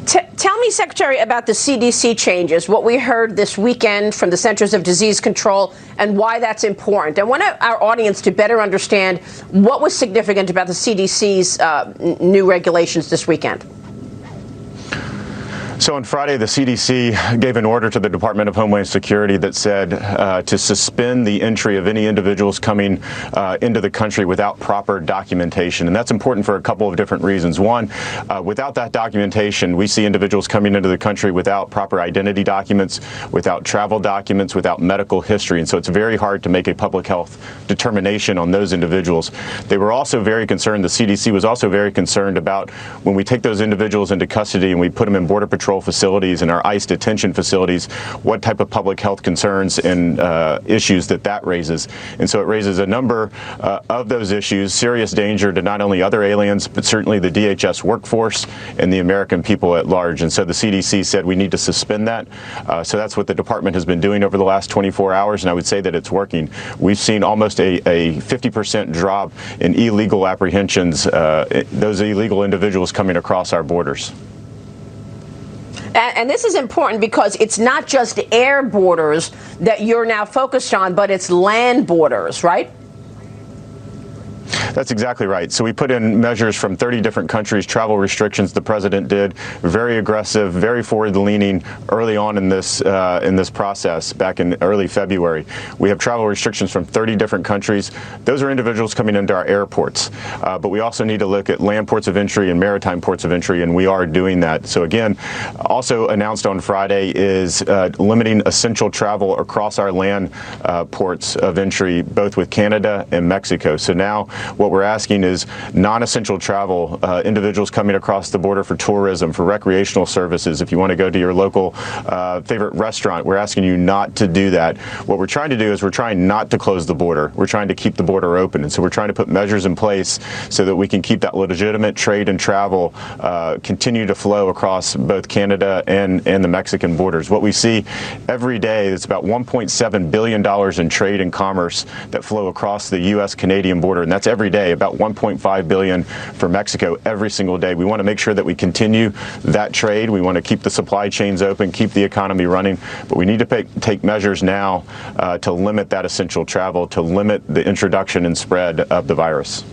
Tell me, Secretary, about the CDC changes, what we heard this weekend from the Centers of Disease Control, and why that's important. I want our audience to better understand what was significant about the CDC's new regulations this weekend. So on Friday, the CDC gave an order to the Department of Homeland Security that said to suspend the entry of any individuals coming into the country without proper documentation. And that's important for a couple of different reasons. One, without that documentation, we see individuals coming into the country without proper identity documents, without travel documents, without medical history. And so it's very hard to make a public health determination on those individuals. They were also very concerned, the CDC was also very concerned about when we take those individuals into custody and we put them in Border Patrol facilities and our ICE detention facilities, what type of public health concerns and issues that raises. And so it raises a number of those issues, serious danger to not only other aliens, but certainly the DHS workforce and the American people at large. And so the CDC said we need to suspend that. So that's what the department has been doing over the last 24 hours, and I would say that it's working. We've seen almost a 50% drop in illegal apprehensions, those illegal individuals coming across our borders. And this is important because it's not just air borders that you're now focused on, but it's land borders, right? That's exactly right. So we put in measures from 30 different countries, travel restrictions the president did, very aggressive, very forward-leaning early on in this process back in early February. We have travel restrictions from 30 different countries. Those are individuals coming into our airports. But we also need to look at land ports of entry and maritime ports of entry, and we are doing that. So again, also announced on Friday is limiting essential travel across our land ports of entry, both with Canada and Mexico. So now what we're asking is non-essential travel, individuals coming across the border for tourism, for recreational services. If you want to go to your local favorite restaurant, we're asking you not to do that. What we're trying to do is we're trying not to close the border. We're trying to keep the border open. And so we're trying to put measures in place so that we can keep that legitimate trade and travel continue to flow across both Canada and the Mexican borders. What we see every day is about $1.7 billion in trade and commerce that flow across the U.S.-Canadian border, and that's every day, about $1.5 billion for Mexico every single day. We want to make sure that we continue that trade. We want to keep the supply chains open, keep the economy running, but we need to take measures now to limit that essential travel, to limit the introduction and spread of the virus.